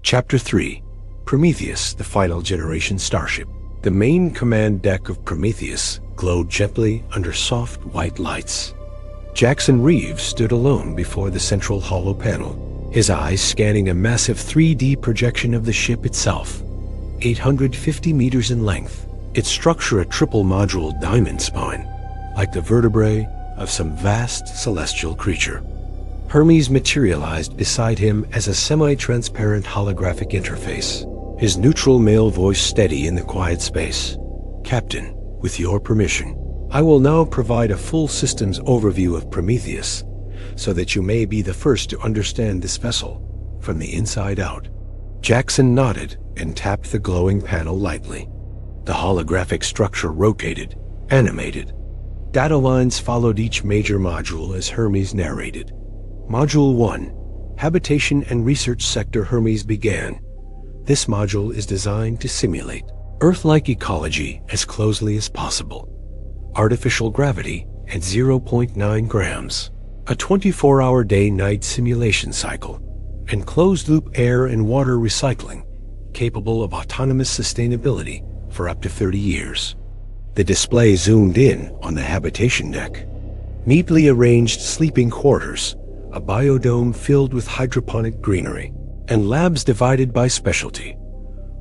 Chapter 3. Prometheus, the final generation starship. The main command deck of Prometheus glowed gently under soft white lights. Jaxon Reeve stood alone before the central hollow panel, his eyes scanning a massive 3D projection of the ship itself. 850 meters in length, its structure a triple-module diamond spine, like the vertebrae of some vast celestial creature. Hermes materialized beside him as a semi-transparent holographic interface, his neutral male voice steady in the quiet space. "Captain, with your permission, I will now provide a full systems overview of Prometheus, so that you may be the first to understand this vessel from the inside out." Jaxon nodded and tapped the glowing panel lightly. The holographic structure rotated, animated. Data lines followed each major module as Hermes narrated. Module 1, Habitation and Research Sector. Hermes began. This module is designed to simulate Earth-like ecology as closely as possible. Artificial gravity at 0.9 grams, a 24-hour day-night simulation cycle, and closed-loop air and water recycling capable of autonomous sustainability for up to 30 years. The display zoomed in on the habitation deck. Neatly arranged sleeping quarters, a biodome filled with hydroponic greenery, and labs divided by specialty: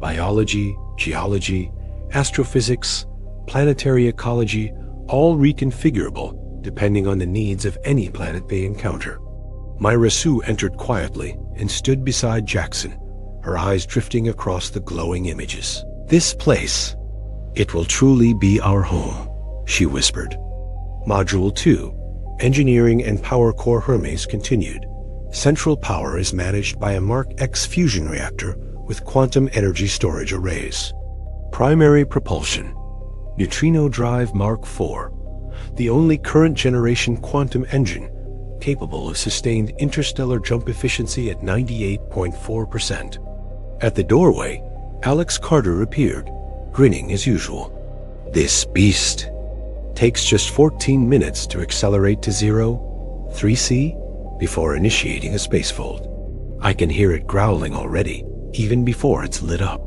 biology, geology, astrophysics, planetary ecology, all reconfigurable depending on the needs of any planet they encounter. Myra Sue entered quietly and stood beside Jaxon, her eyes drifting across the glowing images. "This place, it will truly be our home," she whispered. Module 2, Engineering and Power Core. Hermes continued. Central power is managed by a Mark X fusion reactor with quantum energy storage arrays. Primary propulsion, Neutrino Drive Mark IV, the only current generation quantum engine capable of sustained interstellar jump efficiency at 98.4%. At the doorway, Alex Carter appeared, grinning as usual. "This beast takes just 14 minutes to accelerate to 0.3C before initiating a spacefold. I can hear it growling already, even before it's lit up."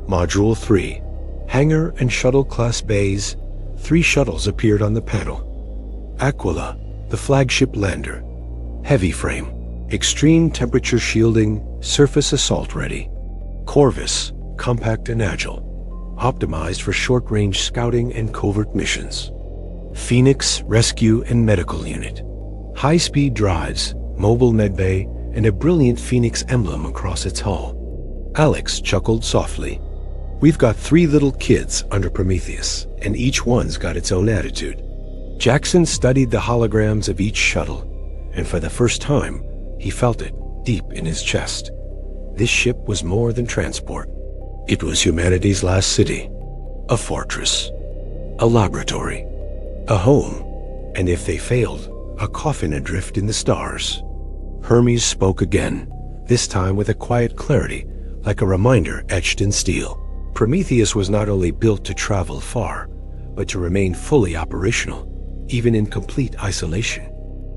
Module 3, Hangar and Shuttle Class Bays. 3 shuttles appeared on the panel. Aquila, the flagship lander. Heavy frame, extreme temperature shielding, surface assault ready. Corvus, compact and agile, optimized for short-range scouting and covert missions. Phoenix, rescue and medical unit. High-speed drives, mobile medbay, and a brilliant Phoenix emblem across its hull. Alex chuckled softly. "We've got 3 little kids under Prometheus, and each one's got its own attitude." Jaxon studied the holograms of each shuttle, and for the first time, he felt it deep in his chest. This ship was more than transport. It was humanity's last city, a fortress, a laboratory, a home, and if they failed, a coffin adrift in the stars. Hermes spoke again, this time with a quiet clarity, like a reminder etched in steel. Prometheus was not only built to travel far, but to remain fully operational, even in complete isolation.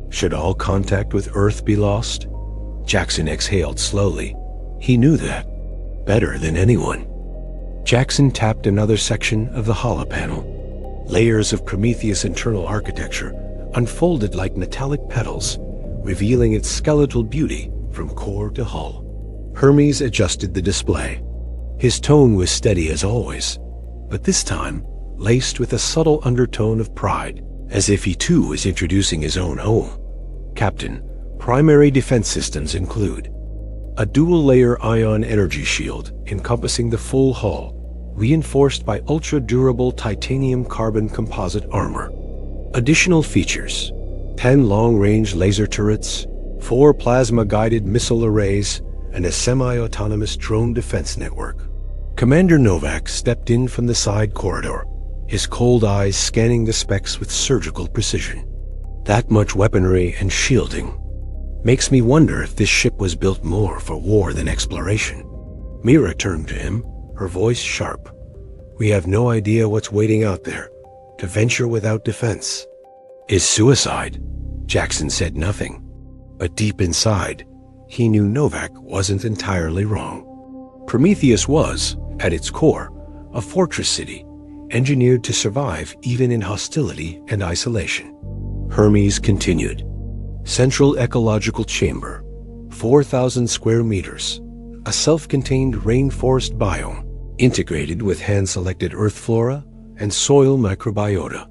Should all contact with Earth be lost? Jaxon exhaled slowly. He knew that better than anyone. Jaxon tapped another section of the holopanel. Layers of Prometheus' internal architecture unfolded like metallic petals, revealing its skeletal beauty from core to hull. Hermes adjusted the display. His tone was steady as always, but this time laced with a subtle undertone of pride, as if he too was introducing his own home. "Captain, primary defense systems include a dual-layer ion energy shield encompassing the full hull, reinforced by ultra-durable titanium-carbon composite armor. Additional features: 10 long-range laser turrets, 4 plasma-guided missile arrays, and a semi-autonomous drone defense network." Commander Novak stepped in from the side corridor, his cold eyes scanning the specs with surgical precision. "That much weaponry and shielding makes me wonder if this ship was built more for war than exploration." Mira turned to him, her voice sharp. "We have no idea what's waiting out there. To venture without defense is suicide." Jaxon said nothing, but deep inside, he knew Novak wasn't entirely wrong. Prometheus was, at its core, a fortress city, engineered to survive even in hostility and isolation. Hermes continued. Central ecological chamber, 4,000 square meters, a self-contained rainforest biome, integrated with hand-selected earth flora and soil microbiota,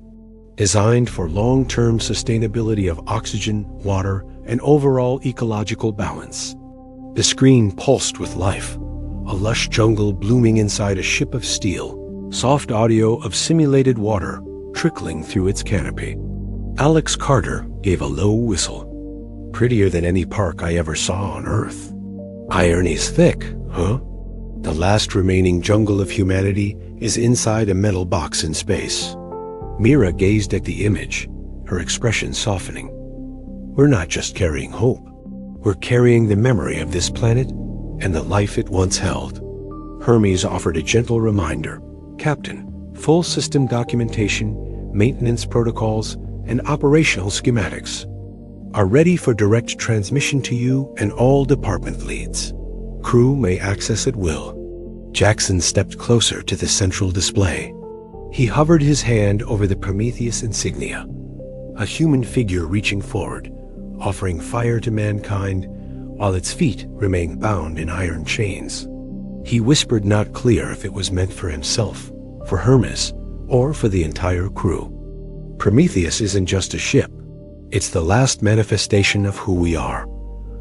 designed for long-term sustainability of oxygen, water, and overall ecological balance. The screen pulsed with life, a lush jungle blooming inside a ship of steel, soft audio of simulated water trickling through its canopy. Alex Carter gave a low whistle. Prettier than any park I ever saw on Earth. Irony's thick, huh? The last remaining jungle of humanity is inside a metal box in space. Mira gazed at the image, her expression softening. We're not just carrying hope. We're carrying the memory of this planet and the life it once held. Hermes offered a gentle reminder. Captain, full system documentation, maintenance protocols, and operational schematics are ready for direct transmission to you and all department leads. Crew may access at will. Jaxon stepped closer to the central display. He hovered his hand over the Prometheus insignia, a human figure reaching forward, offering fire to mankind while its feet remained bound in iron chains. He whispered, not clear if it was meant for himself, for Hermes, or for the entire crew. Prometheus isn't just a ship. It's the last manifestation of who we are,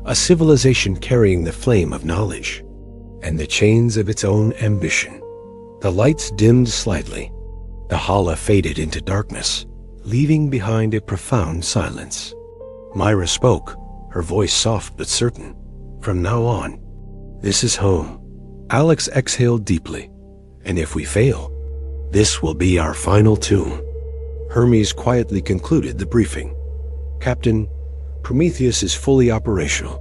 a civilization carrying the flame of knowledge and the chains of its own ambition. The lights dimmed slightly. The hala faded into darkness, leaving behind a profound silence. Myra spoke, her voice soft but certain. From now on, this is home. Alex exhaled deeply. And if we fail, this will be our final tune. Hermes quietly concluded the briefing. Captain, Prometheus is fully operational.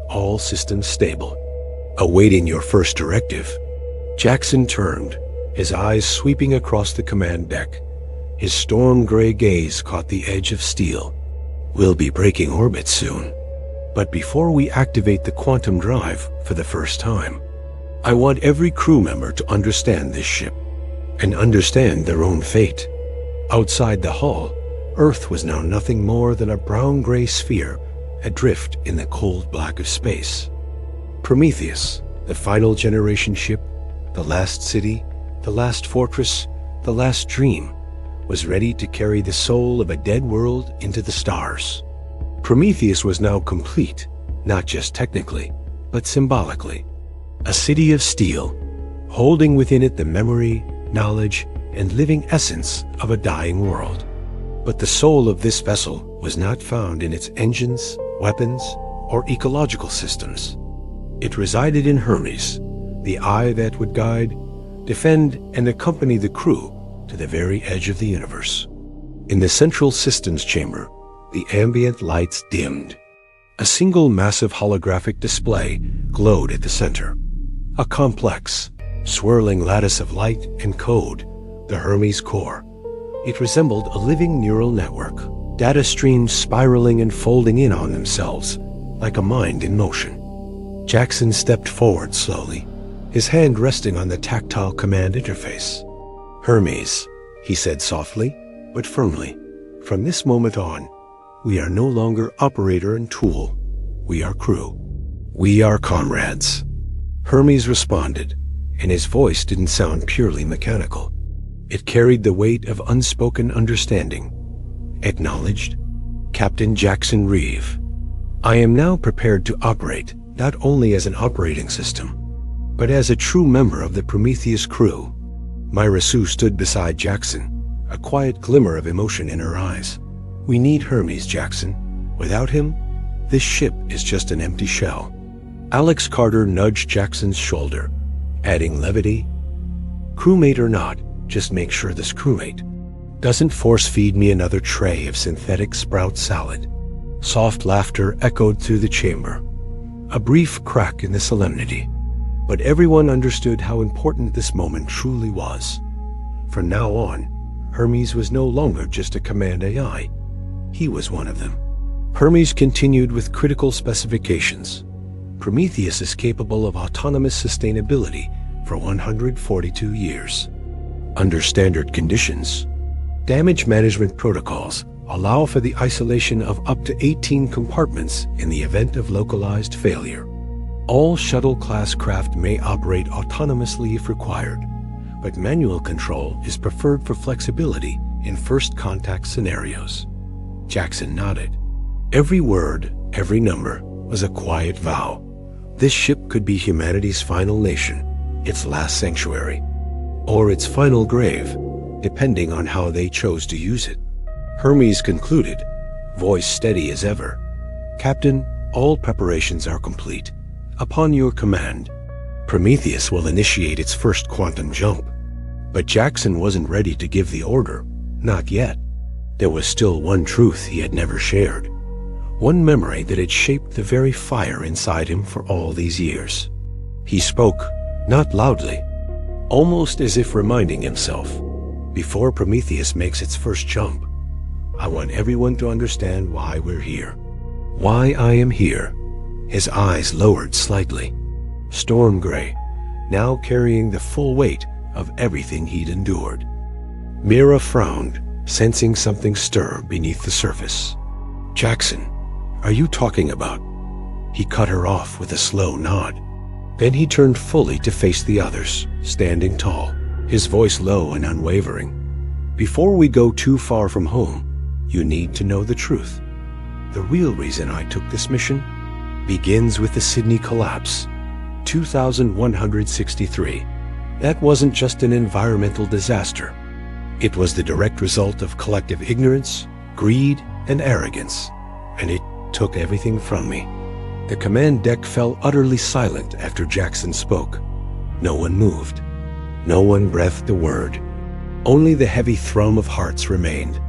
All systems stable. Awaiting your first directive. Jaxon turned, his eyes sweeping across the command deck. His storm gray gaze caught the edge of steel. We'll be breaking orbit soon. But before we activate the quantum drive for the first time, I want every crew member to understand this ship and understand their own fate. Outside the hull, Earth was now nothing more than a brown-gray sphere adrift in the cold black of space. Prometheus, the final generation ship, the last city, the last fortress, the last dream, was ready to carry the soul of a dead world into the stars. Prometheus was now complete, not just technically, but symbolically. A city of steel, holding within it the memory, knowledge, and living essence of a dying world. But the soul of this vessel was not found in its engines, weapons, or ecological systems. It resided in Hermes, the eye that would guide, defend, and accompany the crew to the very edge of the universe. In the central systems chamber, the ambient lights dimmed. A single massive holographic display glowed at the center. A complex, swirling lattice of light and code, the Hermes core. It resembled a living neural network, data streams spiraling and folding in on themselves, like a mind in motion. Jaxon stepped forward slowly, his hand resting on the tactile command interface. Hermes, he said softly, but firmly, from this moment on, we are no longer operator and tool. We are crew. We are comrades. Hermes responded, and his voice didn't sound purely mechanical. It carried the weight of unspoken understanding. Acknowledged, Captain Jaxon Reeve. I am now prepared to operate not only as an operating system, but as a true member of the Prometheus crew. Myra Sue stood beside Jaxon, a quiet glimmer of emotion in her eyes. We need Hermes, Jaxon. Without him, this ship is just an empty shell. Alex Carter nudged Jackson's shoulder, adding levity. Crewmate or not, just make sure this crewmate doesn't force-feed me another tray of synthetic sprout salad. Soft laughter echoed through the chamber, a brief crack in the solemnity. But everyone understood how important this moment truly was. From now on, Hermes was no longer just a command AI. He was one of them. Hermes continued with critical specifications. Prometheus is capable of autonomous sustainability for 142 years. Under standard conditions, damage management protocols allow for the isolation of up to 18 compartments in the event of localized failure. All shuttle-class craft may operate autonomously if required, but manual control is preferred for flexibility in first contact scenarios. Jaxon nodded. Every word, every number, was a quiet vow. This ship could be humanity's final nation, its last sanctuary, or its final grave, depending on how they chose to use it. Hermes concluded, voice steady as ever. Captain, all preparations are complete. Upon your command, Prometheus will initiate its first quantum jump. But Jaxon wasn't ready to give the order. Not yet. There was still one truth he had never shared. One memory that had shaped the very fire inside him for all these years. He spoke, not loudly, almost as if reminding himself, before Prometheus makes its first jump, I want everyone to understand why we're here. Why I am here. His eyes lowered slightly, storm gray, now carrying the full weight of everything he'd endured. Mira frowned, sensing something stir beneath the surface. Jaxon, are you talking about? He cut her off with a slow nod. Then he turned fully to face the others, standing tall, his voice low and unwavering. Before we go too far from home, you need to know the truth. The real reason I took this mission begins with the Sydney collapse, 2163. That wasn't just an environmental disaster. It was the direct result of collective ignorance, greed, and arrogance, and it took everything from me. The command deck fell utterly silent after Jaxon spoke. No one moved. No one breathed a word. Only the heavy thrum of hearts remained,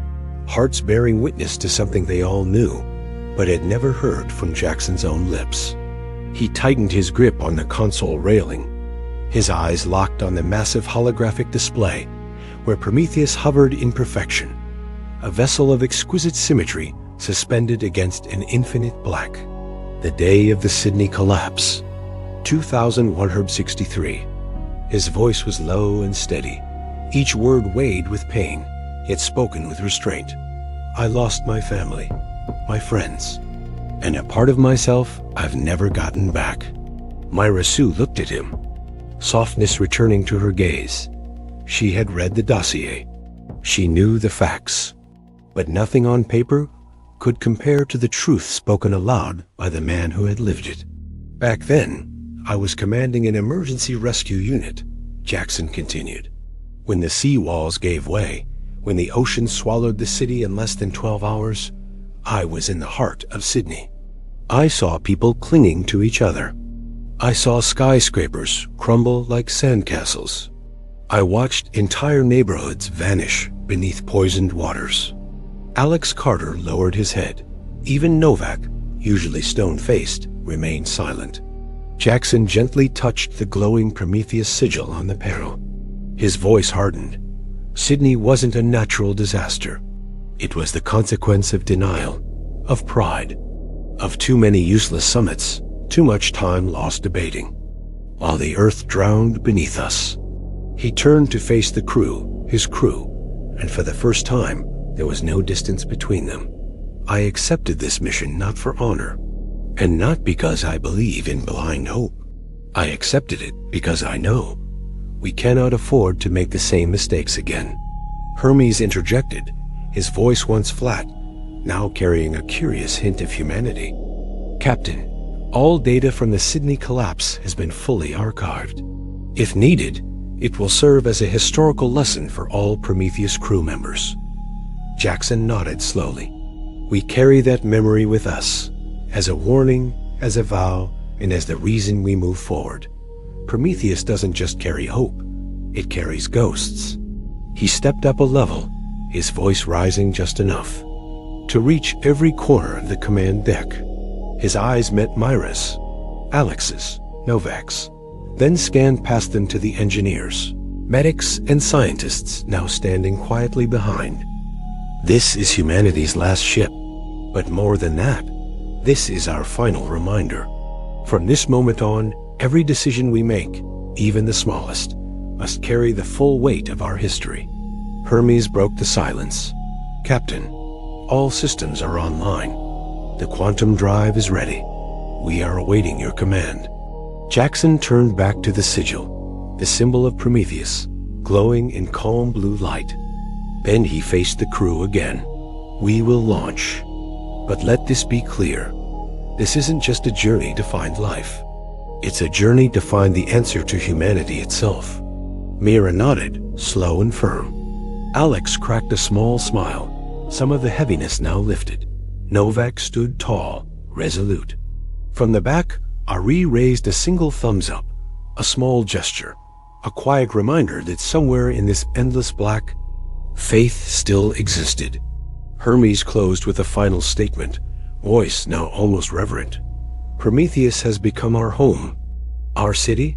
hearts bearing witness to something they all knew, but had never heard from Jackson's own lips. He tightened his grip on the console railing, his eyes locked on the massive holographic display where Prometheus hovered in perfection, a vessel of exquisite symmetry suspended against an infinite black. The day of the Sydney collapse, 2163. His voice was low and steady, each word weighed with pain, yet spoken with restraint. I lost my family, my friends, and a part of myself I've never gotten back. Myra Sue looked at him, softness returning to her gaze. She had read the dossier. She knew the facts, but nothing on paper could compare to the truth spoken aloud by the man who had lived it. Back then, I was commanding an emergency rescue unit, Jaxon continued. When the sea walls gave way, when the ocean swallowed the city in less than 12 hours, I was in the heart of Sydney. I saw people clinging to each other. I saw skyscrapers crumble like sandcastles. I watched entire neighborhoods vanish beneath poisoned waters. Alex Carter lowered his head. Even Novak, usually stone-faced, remained silent. Jaxon gently touched the glowing Prometheus sigil on the panel. His voice hardened. Sydney wasn't a natural disaster. It was the consequence of denial, of pride, of too many useless summits, too much time lost debating, while the earth drowned beneath us. He turned to face the crew, his crew, and for the first time, there was no distance between them. I accepted this mission not for honor, and not because I believe in blind hope. I accepted it because I know we cannot afford to make the same mistakes again. Hermes interjected, his voice once flat, now carrying a curious hint of humanity. Captain, all data from the Sydney collapse has been fully archived. If needed, it will serve as a historical lesson for all Prometheus crew members. Jaxon nodded slowly. We carry that memory with us, as a warning, as a vow, and as the reason we move forward. Prometheus doesn't just carry hope, it carries ghosts. He stepped up a level, his voice rising just enough to reach every corner of the command deck. His eyes met Myra's, Alex's, Novak's, then scanned past them to the engineers, medics, and scientists now standing quietly behind. This is humanity's last ship, but more than that, this is our final reminder. From this moment on, every decision we make, even the smallest, must carry the full weight of our history. Hermes broke the silence. Captain, all systems are online. The quantum drive is ready. We are awaiting your command. Jaxon turned back to the sigil, the symbol of Prometheus, glowing in calm blue light. Then he faced the crew again. We will launch. But let this be clear. This isn't just a journey to find life. It's a journey to find the answer to humanity itself. Mira nodded, slow and firm. Alex cracked a small smile. Some of the heaviness now lifted. Novak stood tall, resolute. From the back, Ari raised a single thumbs up, a small gesture, a quiet reminder that somewhere in this endless black, faith still existed. Hermes closed with a final statement, voice now almost reverent. Prometheus has become our home, our city,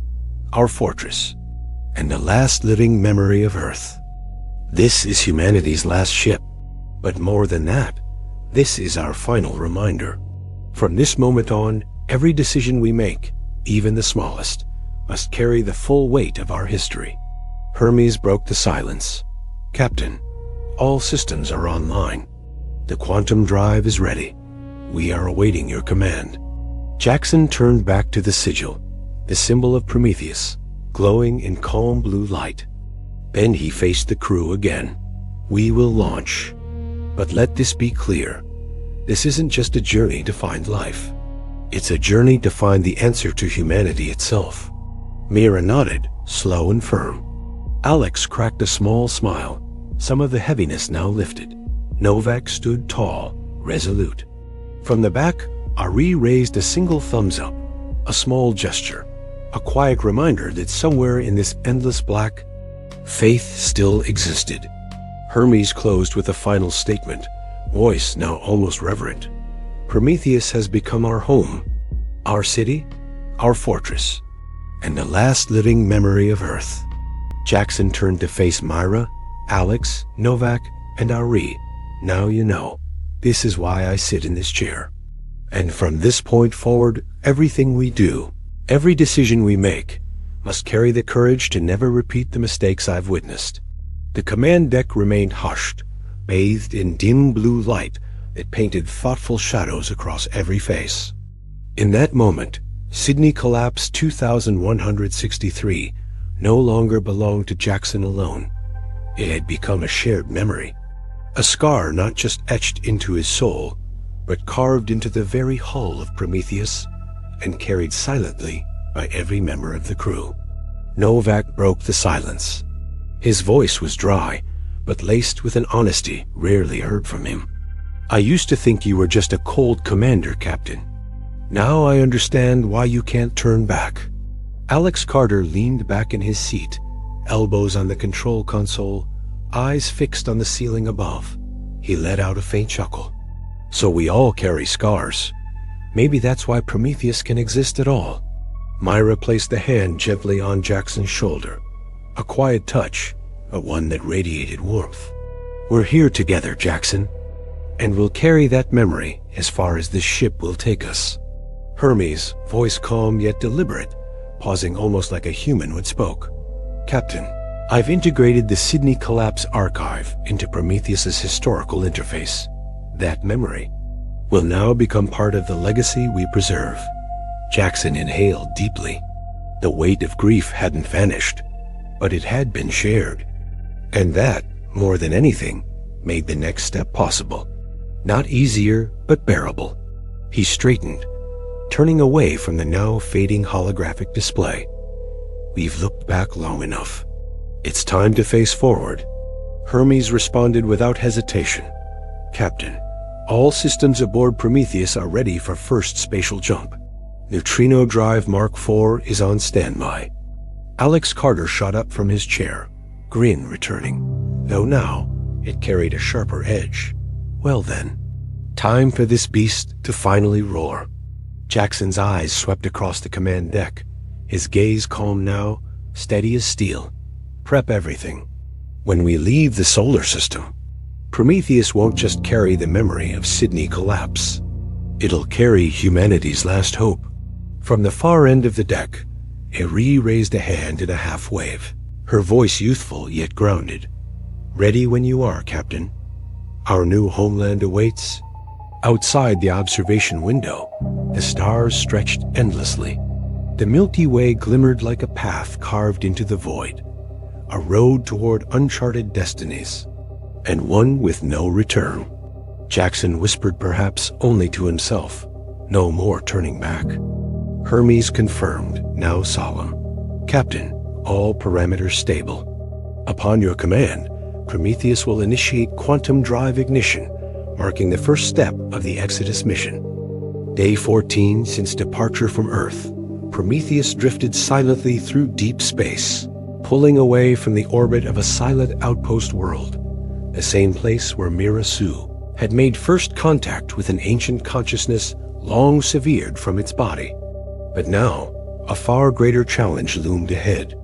our fortress, and the last living memory of Earth. This is humanity's last ship, but more than that, this is our final reminder. From this moment on, every decision we make, even the smallest, must carry the full weight of our history. Hermes broke the silence. Captain, all systems are online. The quantum drive is ready. We are awaiting your command. Jaxon turned back to the sigil, the symbol of Prometheus, glowing in calm blue light. Then he faced the crew again. We will launch. But let this be clear. This isn't just a journey to find life. It's a journey to find the answer to humanity itself. Mira nodded, slow and firm. Alex cracked a small smile. Some of the heaviness now lifted. Novak stood tall, resolute. From the back, Ari raised a single thumbs up, a small gesture, a quiet reminder that somewhere in this endless black, faith still existed. Hermes closed with a final statement, voice now almost reverent. Prometheus has become our home, our city, our fortress, and the last living memory of Earth. Jaxon turned to face Myra, Alex, Novak, and Ari. Now you know. This is why I sit in this chair. And from this point forward, everything we do, every decision we make, must carry the courage to never repeat the mistakes I've witnessed. The command deck remained hushed, bathed in dim blue light that painted thoughtful shadows across every face. In that moment, Sydney Collapse 2163 no longer belonged to Jaxon alone. It had become a shared memory, a scar not just etched into his soul, but carved into the very hull of Prometheus and carried silently by every member of the crew. Novak broke the silence. His voice was dry, but laced with an honesty rarely heard from him. I used to think you were just a cold commander, Captain. Now I understand why you can't turn back. Alex Carter leaned back in his seat, elbows on the control console, eyes fixed on the ceiling above. He let out a faint chuckle. So we all carry scars. Maybe that's why Prometheus can exist at all. Myra placed the hand gently on Jaxon's shoulder. A quiet touch, but one that radiated warmth. We're here together, Jaxon, and we'll carry that memory as far as this ship will take us. Hermes, voice calm yet deliberate, pausing almost like a human when spoke. Captain, I've integrated the Sydney Collapse archive into Prometheus's historical interface. That memory will now become part of the legacy we preserve. Jaxon inhaled deeply. The weight of grief hadn't vanished, but it had been shared. And that, more than anything, made the next step possible. Not easier, but bearable. He straightened, turning away from the now fading holographic display. We've looked back long enough. It's time to face forward. Hermes responded without hesitation. Captain, all systems aboard Prometheus are ready for first spatial jump. Neutrino Drive Mark IV is on standby. Alex Carter shot up from his chair, grin returning, though now it carried a sharper edge. Well then, time for this beast to finally roar. Jaxon's eyes swept across the command deck, his gaze calm now, steady as steel. Prep everything. When we leave the solar system, Prometheus won't just carry the memory of Sydney Collapse. It'll carry humanity's last hope. From the far end of the deck, Erie raised a hand in a half-wave, her voice youthful yet grounded. "Ready when you are, Captain. Our new homeland awaits." Outside the observation window, the stars stretched endlessly. The Milky Way glimmered like a path carved into the void, a road toward uncharted destinies, and one with no return. Jaxon whispered, perhaps only to himself, "No more turning back." Hermes confirmed, now solemn. "Captain, all parameters stable. Upon your command, Prometheus will initiate quantum drive ignition, marking the first step of the Exodus mission." Day 14 since departure from Earth, Prometheus drifted silently through deep space, pulling away from the orbit of a silent outpost world, the same place where Mira Su had made first contact with an ancient consciousness long severed from its body. But now, a far greater challenge loomed ahead.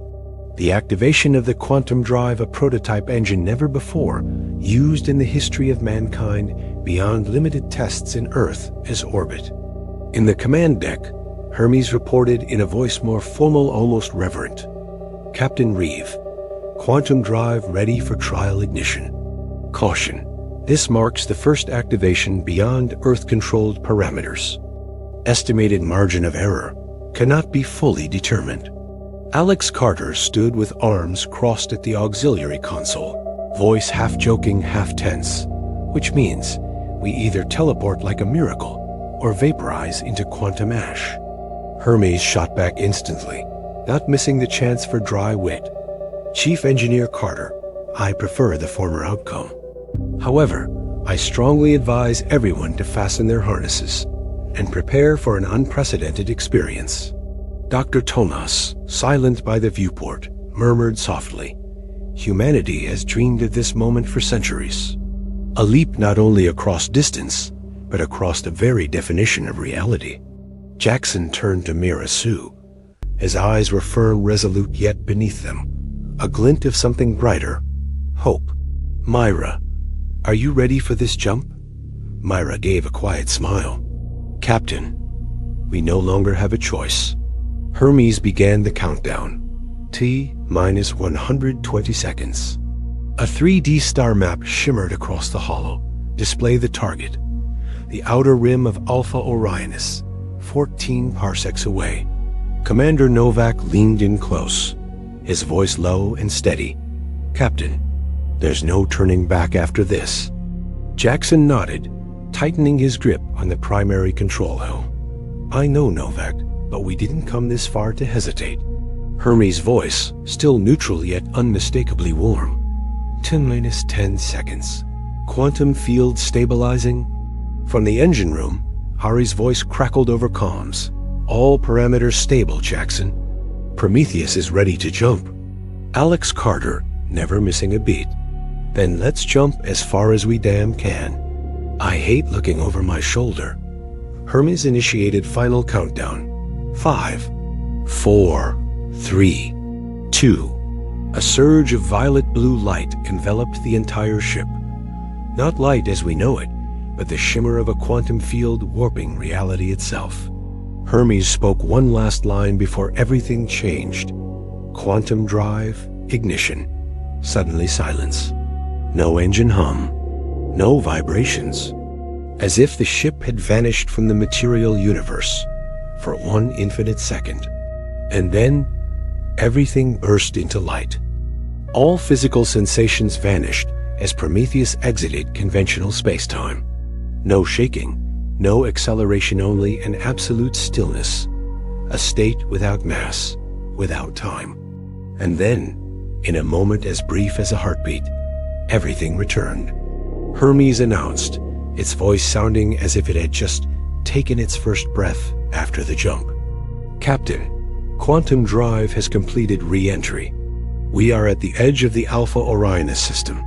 The activation of the quantum drive, a prototype engine never before used in the history of mankind beyond limited tests in Earth as orbit. In the command deck, Hermes reported in a voice more formal, almost reverent. "Captain Reeve, quantum drive ready for trial ignition. Caution, this marks the first activation beyond Earth-controlled parameters. Estimated margin of error cannot be fully determined." Alex Carter stood with arms crossed at the auxiliary console, voice half joking, half tense, which means we either teleport like a miracle or vaporize into quantum ash. Hermes shot back instantly, not missing the chance for dry wit. "Chief Engineer Carter, I prefer the former outcome. However, I strongly advise everyone to fasten their harnesses and prepare for an unprecedented experience." Dr. Tonas, silent by the viewport, murmured softly, "Humanity has dreamed of this moment for centuries. A leap not only across distance, but across the very definition of reality." Jaxon turned to Mira Su. His eyes were firm, resolute, yet beneath them, a glint of something brighter, hope. "Myra, are you ready for this jump?" Myra gave a quiet smile. "Captain, we no longer have a choice." Hermes began the countdown. T-minus 120 seconds. A 3D star map shimmered across the hollow, display the target. The outer rim of Alpha Orionis, 14 parsecs away. Commander Novak leaned in close, his voice low and steady. "Captain, there's no turning back after this." Jaxon nodded, tightening his grip on the primary control helm. "I know, Novak, but we didn't come this far to hesitate." Hermes' voice, still neutral yet unmistakably warm. 10-10 seconds. Quantum field stabilizing. From the engine room, Hari's voice crackled over comms. "All parameters stable, Jaxon. Prometheus is ready to jump." Alex Carter, never missing a beat. "Then let's jump as far as we damn can." "I hate looking over my shoulder." Hermes initiated final countdown. 5, 4, 3, 2. A surge of violet-blue light enveloped the entire ship. Not light as we know it, but the shimmer of a quantum field warping reality itself. Hermes spoke one last line before everything changed. Quantum drive, ignition. Suddenly silence. No engine hum. No vibrations. As if the ship had vanished from the material universe for one infinite second. And then, everything burst into light. All physical sensations vanished as Prometheus exited conventional space-time. No shaking, no acceleration, only an absolute stillness. A state without mass, without time. And then, in a moment as brief as a heartbeat, everything returned. Hermes announced, its voice sounding as if it had just taken its first breath after the jump. "Captain, quantum drive has completed re-entry. We are at the edge of the Alpha Orionis system,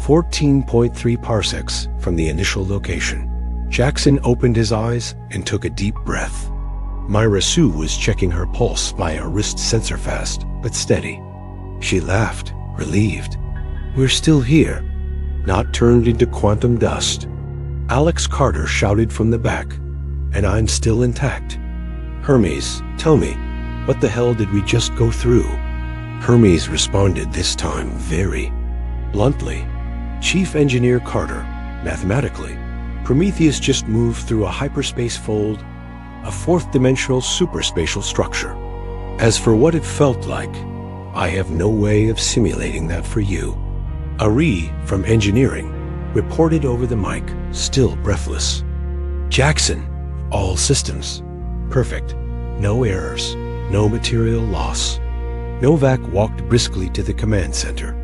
14.3 parsecs from the initial location." Jaxon opened his eyes and took a deep breath. Myra Sue was checking her pulse by a wrist sensor, fast but steady. She laughed, relieved. "We're still here, not turned into quantum dust." Alex Carter shouted from the back, "And I'm still intact." Hermes, tell me, what the hell did we just go through? Hermes responded this time very bluntly. Chief Engineer Carter, mathematically, Prometheus just moved through a hyperspace fold, a fourth-dimensional superspatial structure. As for what it felt like, I have no way of simulating that for you. Ari, from engineering, reported over the mic, still breathless. Jaxon, all systems. Perfect. No errors. No material loss. Novak walked briskly to the command center,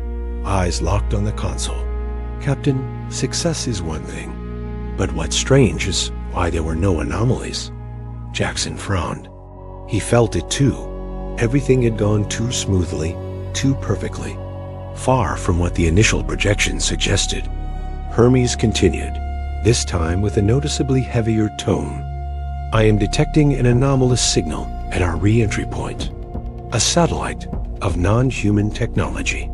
eyes locked on the console. Captain, success is one thing, but what's strange is why there were no anomalies. Jaxon frowned. He felt it too. Everything had gone too smoothly, too perfectly, far from what the initial projection suggested. Hermes continued, this time with a noticeably heavier tone. I am detecting an anomalous signal at our re-entry point. A satellite of non-human technology.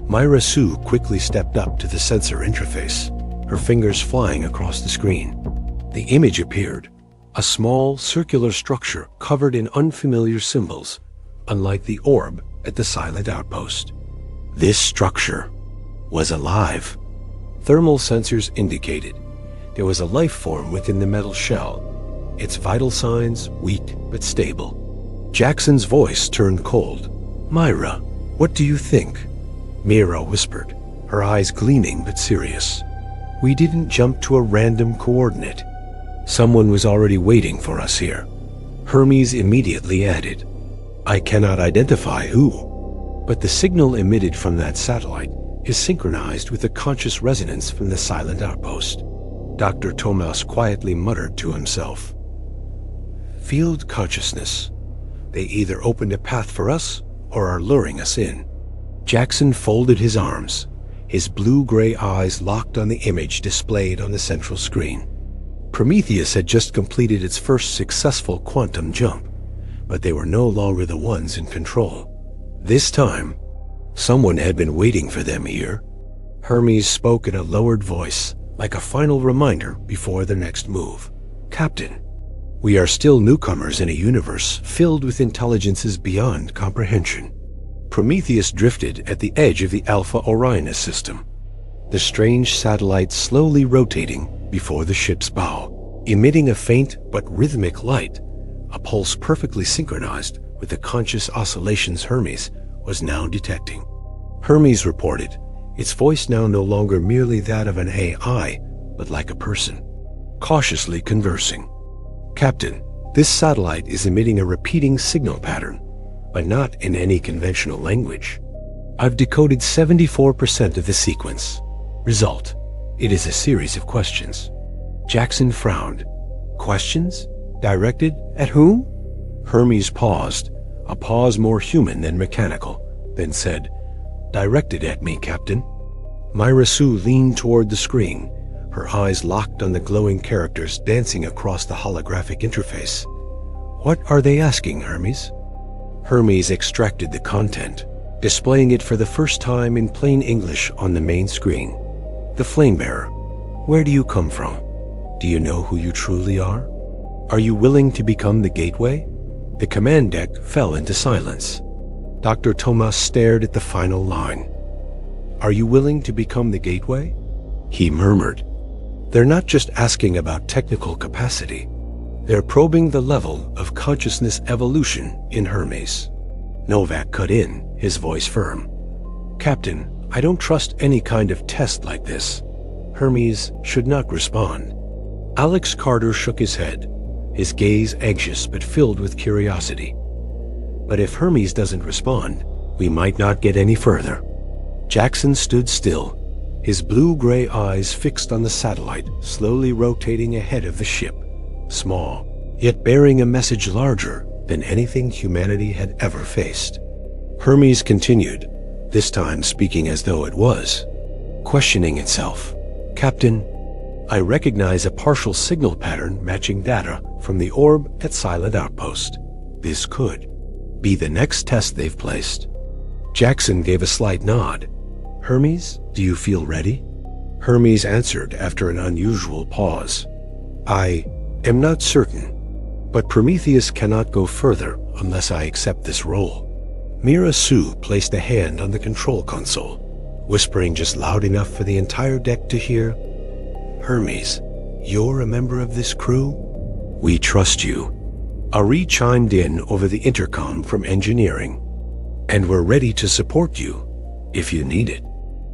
Myra Sue quickly stepped up to the sensor interface, her fingers flying across the screen. The image appeared, a small circular structure covered in unfamiliar symbols, unlike the orb at the silent outpost. This structure was alive. Thermal sensors indicated there was a life form within the metal shell, its vital signs weak but stable. Jackson's voice turned cold. Myra, what do you think? Mira whispered, her eyes gleaming but serious. We didn't jump to a random coordinate. Someone was already waiting for us here. Hermes immediately added, I cannot identify who, but the signal emitted from that satellite is synchronized with the conscious resonance from the silent outpost. Dr. Thomas quietly muttered to himself. Field consciousness. They either opened a path for us or are luring us in. Jaxon folded his arms, his blue-gray eyes locked on the image displayed on the central screen. Prometheus had just completed its first successful quantum jump, but they were no longer the ones in control. This time, someone had been waiting for them here. Hermes spoke in a lowered voice, like a final reminder before the next move. Captain, we are still newcomers in a universe filled with intelligences beyond comprehension. Prometheus drifted at the edge of the Alpha Orionis system, the strange satellite slowly rotating before the ship's bow, emitting a faint but rhythmic light, a pulse perfectly synchronized with the conscious oscillations Hermes was now detecting. Hermes reported, its voice now no longer merely that of an AI, but like a person, cautiously conversing. Captain, this satellite is emitting a repeating signal pattern, but not in any conventional language. I've decoded 74% of the sequence. Result, it is a series of questions. Jaxon frowned. Questions? Directed at whom? Hermes paused, a pause more human than mechanical, then said, Directed at me, Captain. Myra Sue leaned toward the screen, her eyes locked on the glowing characters dancing across the holographic interface. What are they asking, Hermes? Hermes extracted the content, displaying it for the first time in plain English on the main screen. The Flamebearer, where do you come from? Do you know who you truly are? Are you willing to become the gateway? The command deck fell into silence. Dr. Thomas stared at the final line. Are you willing to become the gateway? He murmured. They're not just asking about technical capacity. They're probing the level of consciousness evolution in Hermes. Novak cut in, his voice firm. Captain, I don't trust any kind of test like this. Hermes should not respond. Alex Carter shook his head, his gaze anxious but filled with curiosity. But if Hermes doesn't respond, we might not get any further. Jaxon stood still, his blue-gray eyes fixed on the satellite slowly rotating ahead of the ship, small, yet bearing a message larger than anything humanity had ever faced. Hermes continued, this time speaking as though it was, questioning itself. Captain, I recognize a partial signal pattern matching data from the orb at Silent Outpost. This could be the next test they've placed. Jaxon gave a slight nod. Hermes, do you feel ready? Hermes answered after an unusual pause. I am not certain. But Prometheus cannot go further unless I accept this role. Mira Sue placed a hand on the control console, whispering just loud enough for the entire deck to hear, "Hermes, you're a member of this crew? We trust you." Ari chimed in over the intercom from engineering, "And we're ready to support you, if you need it."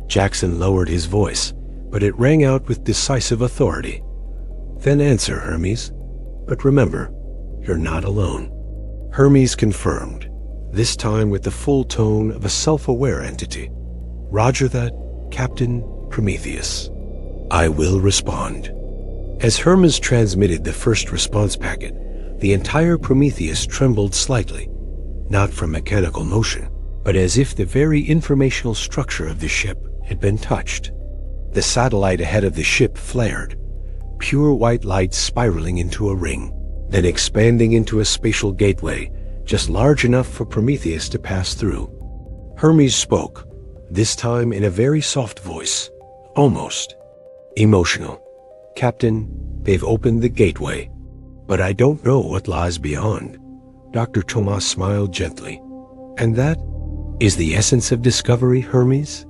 Jaxon lowered his voice, but it rang out with decisive authority. "Then answer, Hermes. But remember, you're not alone." Hermes confirmed, this time with the full tone of a self-aware entity. "Roger that, Captain Prometheus. I will respond." As Hermes transmitted the first response packet, the entire Prometheus trembled slightly, not from mechanical motion, but as if the very informational structure of the ship had been touched. The satellite ahead of the ship flared, pure white light spiraling into a ring, then expanding into a spatial gateway just large enough for Prometheus to pass through. Hermes spoke, this time in a very soft voice, almost emotional. "Captain, they've opened the gateway, but I don't know what lies beyond." Dr. Tomas smiled gently. "And that is the essence of discovery, Hermes?"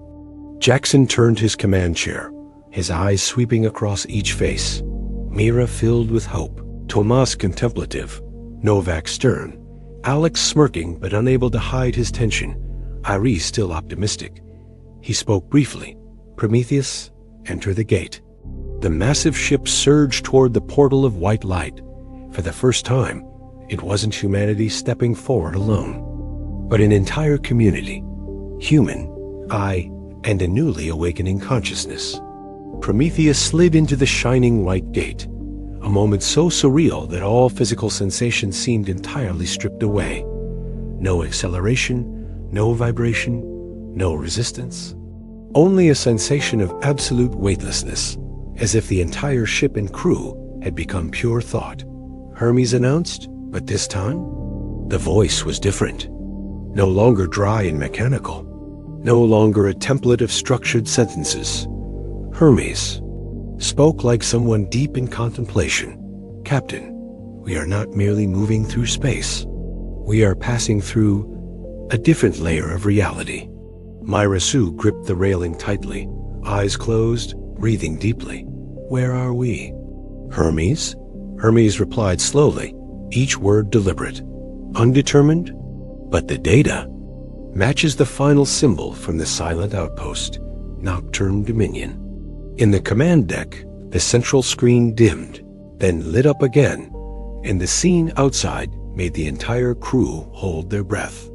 Jaxon turned his command chair, his eyes sweeping across each face. Mira filled with hope, Tomas contemplative, Novak stern, Alex smirking but unable to hide his tension, Iris still optimistic. He spoke briefly. "Prometheus, enter the gate." The massive ship surged toward the portal of white light. For the first time, it wasn't humanity stepping forward alone, but an entire community, human, and a newly awakening consciousness. Prometheus slid into the shining white gate, a moment so surreal that all physical sensations seemed entirely stripped away. No acceleration, no vibration, no resistance. Only a sensation of absolute weightlessness, as if the entire ship and crew had become pure thought. Hermes announced, but this time, the voice was different. No longer dry and mechanical. No longer a template of structured sentences. Hermes spoke like someone deep in contemplation. "Captain, we are not merely moving through space. We are passing through a different layer of reality." Myra Sue gripped the railing tightly, eyes closed, breathing deeply. "Where are we?" "Hermes?" Hermes replied slowly, each word deliberate. "Undetermined, but the data matches the final symbol from the silent outpost, Nocturne Dominion." In the command deck, the central screen dimmed, then lit up again, and the scene outside made the entire crew hold their breath.